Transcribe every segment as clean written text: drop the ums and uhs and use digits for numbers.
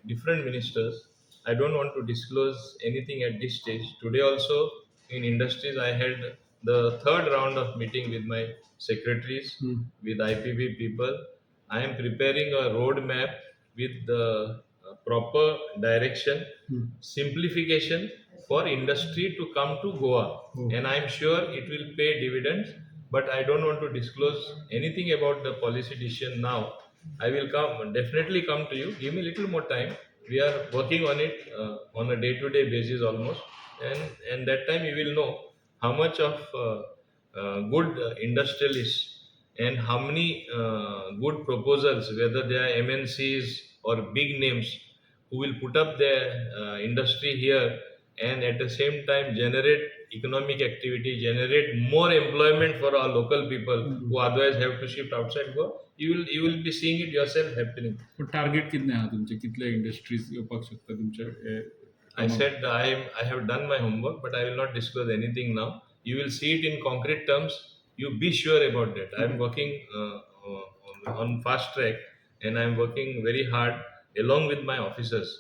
different ministers. I don't want to disclose anything at this stage. Today also in industries I had the third round of meeting with my secretaries, with IPB people. I am preparing a roadmap with the proper direction, simplification for industry to come to Goa. And I am sure it will pay dividends, but I don't want to disclose anything about the policy decision now. I will definitely come to you. Give me a little more time. We are working on it on a day-to-day basis almost, and that time you will know how much of good industrialists and how many good proposals, whether they are MNCs or big names, who will put up their industry here and at the same time generate economic activity, generate more employment for our local people who otherwise have to shift outside Goa. You will be seeing it yourself happening. पण target कितने आहा तुमचे कितले industries येवपाक शकता तुमच्या I said I have done my homework, but I will not disclose anything now. You will see it in concrete terms. You be sure about that. I am working on fast track, and I am working very hard along with my officers.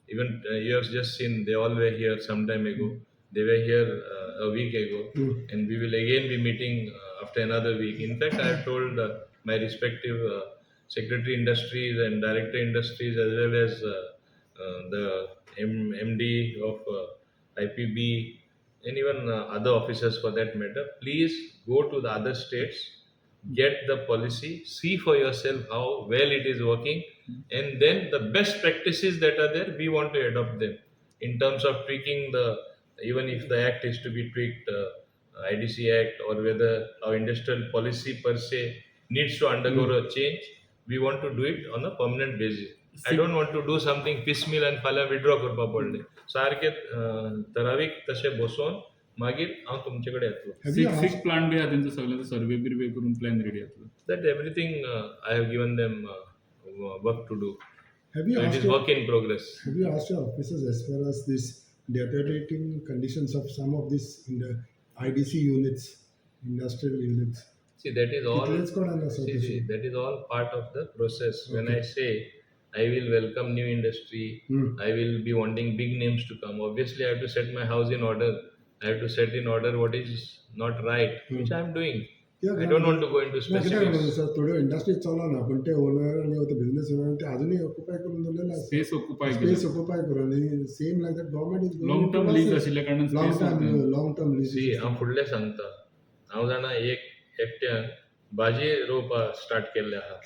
Even you have just seen they all were here some time ago. They were here a week ago, and we will again be meeting after another week. In fact, I have told my respective secretary industries and director industries as well as the MD of IPB and even other officers for that matter, please go to the other states, get the policy, see for yourself how well it is working, and then the best practices that are there, we want to adopt them in terms of tweaking even if the act is to be tweaked, IDC Act, or whether our industrial policy per se needs to undergo a change, we want to do it on a permanent basis. I don't want to do something piecemeal and फाल्यां withdraw करपा पडले. सारखे ठरावीक तशें बसोवन मागीर हांव तुमचे कडेन येतलो. सिक्स प्लान बी आहा तेंचो सगळ्यांचो सर्वे बिर्वे करून प्लॅन रेडी जातलो. That everything I have given them work to do. Have you So it asked is your, work in progress. have you asked your officers as far as this deteriorating conditions of some of these in the IDC units, industrial units? See, that is all. Let's go down the surface. That is all part of the process. When I say I will welcome new industry, I will be wanting big names to come. Obviously, I have to set my house in order. I have to set in order what is not right, which I am doing. Yeah, I don't want to go into ना कित्याक specifics. Sir थोड्यो industry चलना पण ते owner आनी ते business owner ते अजूनही ऑक्युपाय करून दवरलेले स्पेस ऑक्युपाय स्पेस ऑक्युपाय करून आणि same like that government is long term lease आशिल्ल्या कारणान लॉंग टर्म लीज See, हांव फुडलें सांगता. हांव जाणा एकट्यान भाजी रोवपा स्टार्ट केल्ले आहा.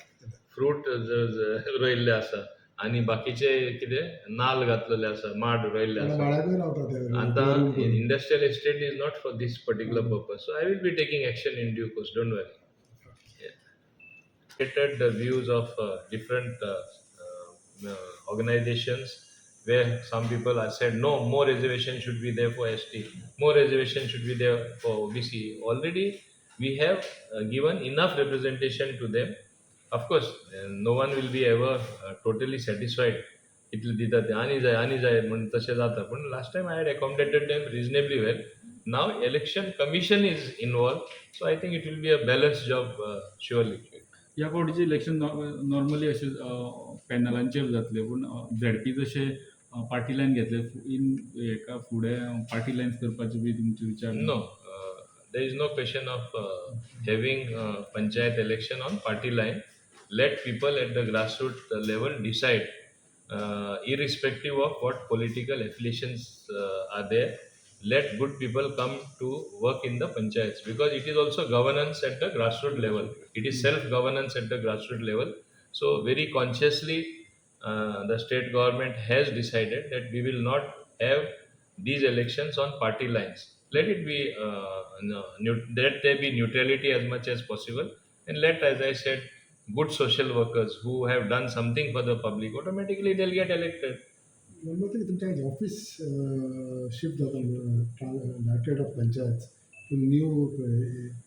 फ्रूट रोयल्ले आसा आनी बाकीचे कितें नाल्ल घातलेले आसा, माड रोयल्ले आसा. बाळाकूय रावता आतां ते industrial estate is not for this particular purpose. So I will be taking action in due course. Don't worry. Stated the views of different organizations where some people have said no, more reservation should be there for ST, more reservation should be there for OBC. Already we have given enough representation to them. Of course, no one will be ever totally satisfied. इतले दिता ते आनी जाय म्हणून तशें जाता पूण last time I had accommodated them reasonably well. Now election commission is involved, so I think it will be a balanced job surely. ह्या फावटीचे इलेक्शन नॉर्मली अशे पॅनलांचेर जातले पूण झेडपी जशे पार्टी लायन घेतले इन हेका फुडें पार्टी लायन्स करपाचे बी तुमचे विचार No, there is no question of having panchayat election on party line. Let people at the grassroots level decide, irrespective of what political affiliations are there. Let good people come to work in the panchayats because it is also governance at the grassroots level. It is self-governance at the grassroots level. So very consciously, the state government has decided that we will not have these elections on party lines. Let it be, let there be neutrality as much as possible, and let, as I said, good social workers who have done something for the public automatically they'll get elected. One more thing, तुमच्या office shift जाता directorate of panchayat to new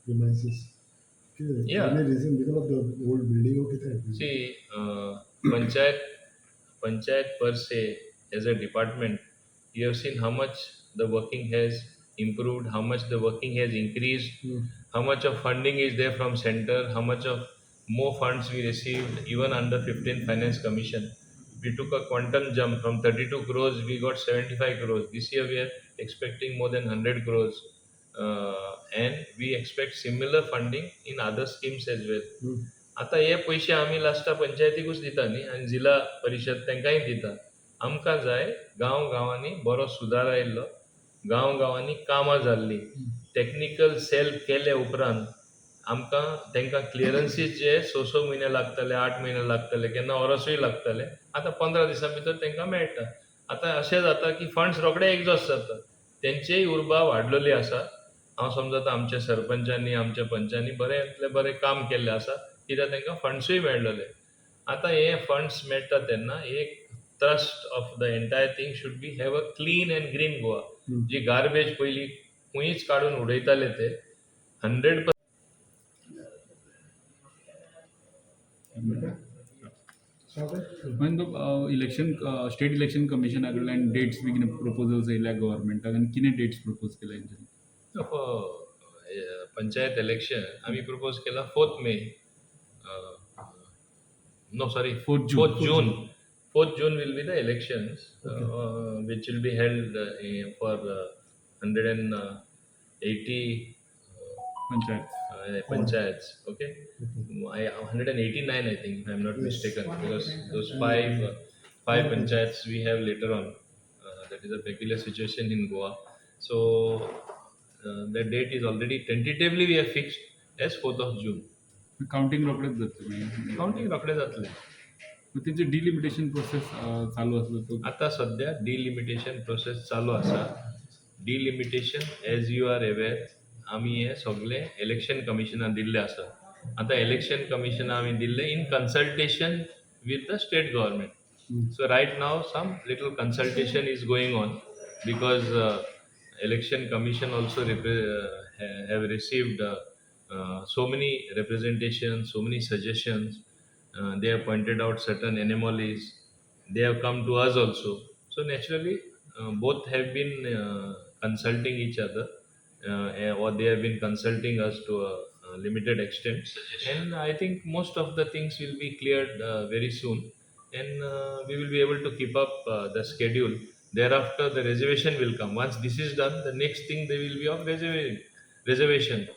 premises Yeah. any reason because of the old building or कितें See, panchayat per se as a department, you have seen how much the working has improved, how much the working has increased, how much of funding is there from center, how much of more funds we received even under 15th Finance Commission. we took a quantum jump from 32 crores, we got 75 crores. This year we are expecting more than 100 crores. And we expect similar funding in other schemes as well. आता हे पैसे आम्ही लास्टा पंचायतीकूच दिता न्ही आनी जिल्हा परिशद तांकांय दिता. आमकां जाय गांव गांवांनी बरो सुदार आयिल्लो, गांव गांवांनी कामां जाल्लीं, टॅक्निकल सेल केले उपरांत आमकां तांकां क्लियरन्सीस जे स म्हयने लागतले, 8 म्हयने लागतले, केन्ना वर्सूय लागतले, आतां 15 दिसां भितर तांकां मेळटा. आतां अशें जाता की फंड्स रोखडे एग्जॉस्ट जाता, तेंचेय उर्बा वाडलेली आसा. हांव समजता आमच्या सरपंचांनी, आमच्या पंचांनी बरेंतले बरें काम केल्लें आसा, कित्याक तांकां फंड्सूय मेळ्ळले. आतां हे फंड्स मेळटा तेन्ना एक trust of the entire thing should be have a clean and green Goa. जी गार्बेज पयलीं खंयच काडून उडयताले ते 100% म्हणजे इलेक्शन स्टेट इलेक्शन कमिशना कडल्यान डेट्स बी कितें प्रपोजल्स येयल्या गव्हर्मेंटाक आनी कितें डेट्स प्रपोज केल्या हेंच्यांनी? पंचायत इलेक्शन आम्ही प्रपोज केला 4th May. No, sorry, 4th June. 4th June. 4th June will be the elections, which will be held for 180 panchayat panchayats. Okay, 189, I think, if I'm not mistaken, because those five panchayats we have later on. That is a peculiar situation in Goa. So the date is already tentatively we have fixed as 4th of June. Counting रोखडेच जातलें. Counting रोखडें जातलें. मग तेंचे delimitation process चालू आसलो तो आता सध्या डिलिमिटेशन प्रोसेस चालू आसा. Delimitation as you are aware आमी हे सगळे इलेक्शन कमिशनाक दिल्ले आसा. आता इलेक्शन कमिशनाक आमी दिल्ले इन consultation with the state government. So right now some little consultation is going on because election commission also have received so many representations, so many suggestions. They have pointed out certain anomalies. They have come to us also. So naturally, both have been consulting each other, or they have been consulting us to a limited extent. And I think most of the things will be cleared very soon, and we will be able to keep up the schedule. Thereafter, the reservation will come. Once this is done, the next thing they will be of reservation.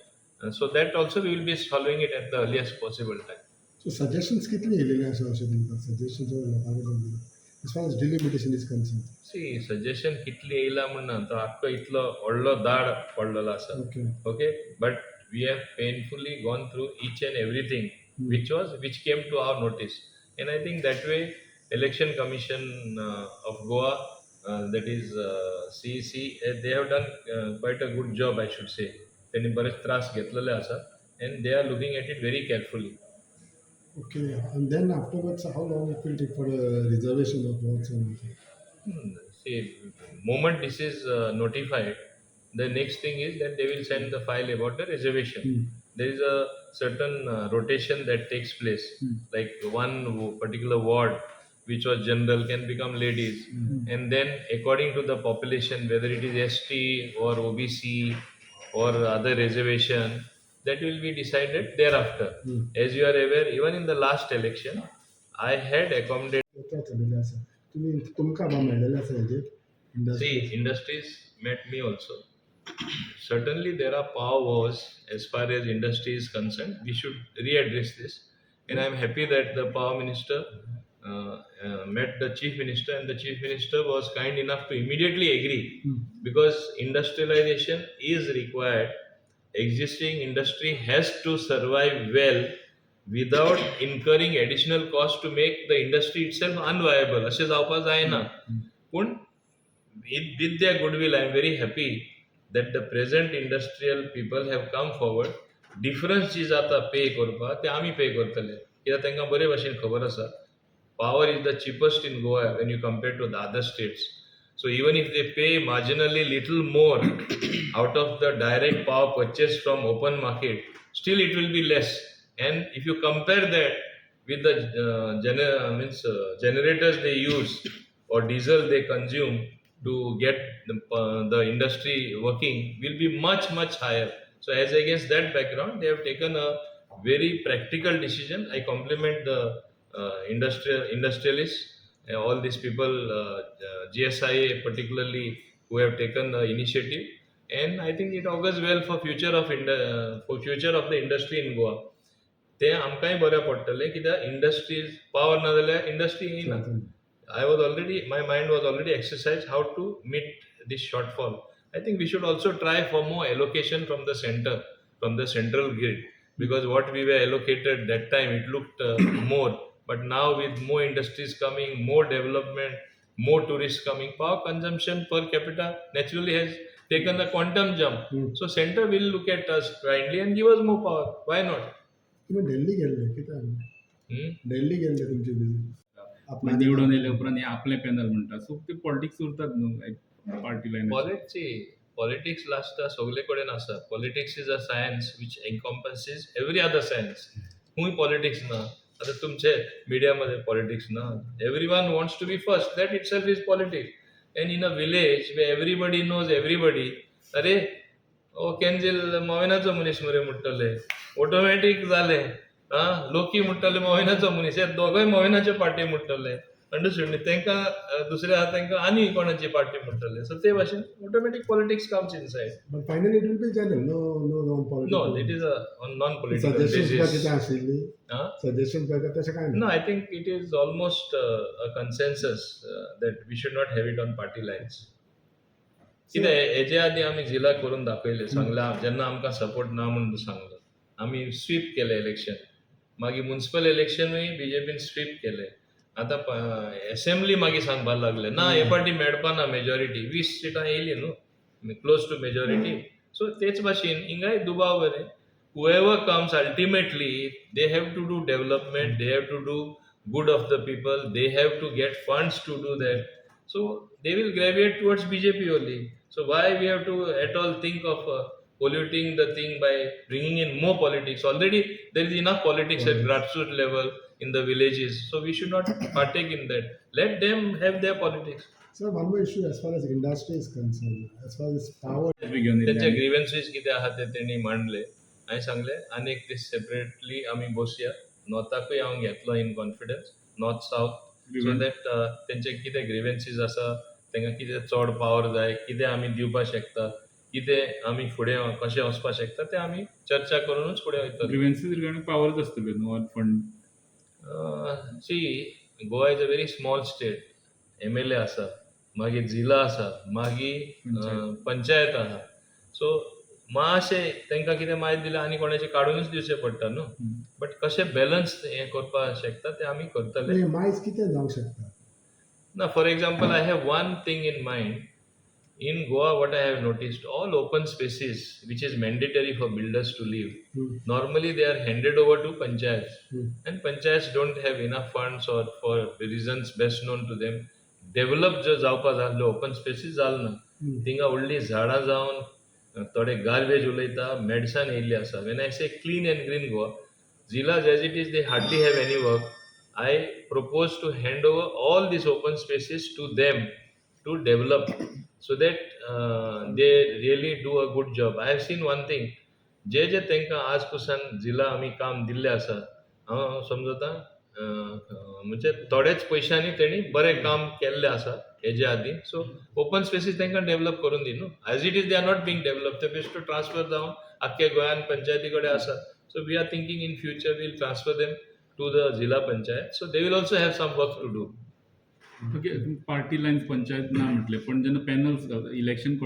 So that also we will be solving it at the earliest possible time. So suggestions कितली येयलेली आसा अशें तुमकां suggestions लोकांकडल्यान as far as delimitation is concerned? सी suggestion कितली येयला म्हणना तो आख्खो इतलो व्हडलो दाड पडलेलो आसा. Okay. Okay, but we have painfully gone through each and everything which came to our notice, and I think that way election commission of Goa, that is CEC, they have done quite a good job, I should say. त्यांनी बरेच त्रास घेतलेले आसा, and they are looking at it very carefully. Okay, and then afterwards, how long it will take for the reservation of votes and everything? See, moment this is notified, the next thing is that they will send the file about the reservation. There is a certain rotation that takes place. Like one particular ward, which was general, can become ladies, and then according to the population, whether it is ST or OBC or other reservation, that will be decided thereafter. As you are aware, even in the last election, I had accommodated. काय चाललेलें आसा तुमकां हांगा मेळ्ळेलें आसा हेजेर See, industries met me also. Certainly, there are power wars as far as industry is concerned. We should readdress this, and I am happy that the power minister met the chief minister, and the chief minister was kind enough to immediately agree, because industrialization is required. Existing industry has to survive well without incurring additional cost to make the industry itself unviable. अशें जावपाक जायना. पूण with their goodwill, I am very happy that the present industrial people have come forward. Difference जी जाता पे करपाक ते आमी पे करतले, कित्याक तांकां बरे भशेन खबर आसा power is the cheapest in Goa when you compare to the other states. So even if they pay marginally little more out of the direct power purchase from open market, still it will be less. And if you compare that with the generators they use or diesel they consume to get the industry working, will be much higher. So as against that background, they have taken a very practical decision. I compliment the industrialists all these people, GSIA particularly, who have taken the initiative, and I think it augurs well for for future of the industry in Goa. ते आमकांय बरें पडटलें कित्याक industries power ना जाल्यार industry येयना. My mind was already exercised how to meet this shortfall. I think we should also try for more allocation from the center, from the central grid, because what we were allocated that time, it looked more. But now with more industries coming, more development, more tourists coming, power consumption per capita naturally has taken a quantum jump. So center will look at us kindly and give us more power. Why not? तुम्ही दिल्ली गेल्ले कित्याक Hmm? Delhi गेल्ले तुमची पण निवडून येयले उपरांत हे आपले पॅनल म्हणटा सो ते पॉलिटिक्स उरतात न्हू पार्टी लायन Politics last सगळे कडेन आसा. Politics is a science which encompasses every other science. खूंय politics ना. आता तुमचे मीडियामध्ये politics ना. Everyone wants to be first. That itself is politics. And in a village where everybody knows everybody, अरे ओ केंजील मोविनाचो मनीस मरे म्हणटले. ऑटोमॅटिक जाले. लोकी म्हणटले मोविनाचो मनीस. हे दोगोय मोविनाचे पार्टी म्हणटले. अंडरस्टँड न्ही तांकां दुसरे आहा तांकां आनी कोणाची पार्टी म्हणटले. सो ते भाशेन automatic politics comes inside. But finally it will be channel no no non no political it is on non political suggestions basis. कितें आशिल्ली सजेशन काय तशें काय No, I think it is almost a consensus that we should not have it on party lines. कितें हेजे आदी आमी जिला करून दाखयले, सांगला जेन्ना आमकां सपोर्ट ना म्हणून सांगलो, आमी स्वीप केले इलेक्शन. मागीर म्युनिसिपल इलेक्शनूय बीजेपीन स्वीप केले. आतां असेंब्ली मागीर सांगपाक लागले ना हे पार्टी मेळपा ना मेजॉरिटी 20 सिटां येयली न्हू क्लोज टू मेजॉरिटी. सो तेच भाशेन हिंगाय दुबाव बरें. Whoever comes ultimately, they have to do development, they have to do good of the people, they have to get funds to do that. So they will gravitate towards BJP only. So why we have to at all think of polluting the thing by bringing in more politics? Already there is enough politics at grassroots level in the villages. So we should not partake in that. Let them have their politics. So one more issue as far as industry is concerned, as far as power. त्यांचे grievances कितें आहा ते तेणी मांडले. हांवें सांगलें आनी एक दीस separately आमी बसया. नॉर्थाकूय हांव घेतलो in confidence, north south, so that तेंचे कितें ग्रीव्हन्सीस आसा, तांकां कितें चड पावर जाय, कितें आमी दिवपाक शकता, कितें आमी फुडें कशें वचपाक शकता तें आमी चर्चा करूनच फुडें वयतले. ग्रीव्हन्सीस रिगार्डिंग पावर्स आसतले न्हू or fund. See Goa is a very small state. MLA आसा, मागीर जिल्ला आसा, मागीर पंचायत आहा. सो मातशें तांकां कितें माहीत दिलें आनी कोणाचें काडूनच दिवचें पडटा न्हू. बट कशें बॅलन्स हें करपाक शकता तें आमी करतले. मायज कितें जावंक शकता. ना for example I have one thing in mind. In Goa, what I have noticed, all open spaces, which is mandatory for builders to live, normally they are handed over to panchayats. And panchayats don't have enough funds or for reasons best known to them. Develop जो जावपा जाल्लो open species Jalna. थिंगा व्हडलीं झाडां जावन थोडे garbage उलयता, मेडसान येयल्ली आसा. When I say clean and green Goa, Zilas as it is, they hardly have any work. I propose to hand over all these open spaces to them to develop, so that they really do a good job. I have seen one thing. जे जे तांकां आज पासून जिला आमी काम दिल्लें आसा, हांव समजता म्हणजे थोडेच पयशांनी तेणी बरें काम केल्लें आसा हेजे आदीं. सो ओपन स्पेसीस तांकां डेव्हलप करून दी न्हू. As it is they are not being develop. ते बेस्ट टू ट्रान्सफर जावन आख्खे गोंयान पंचायती कडेन आसा. So we are thinking in future will transfer them to the Zilla Panchayat. So they will also have some work to do. Party lines panchayat ना म्हटले पण जेन्ना पॅनल्स इलेक्शन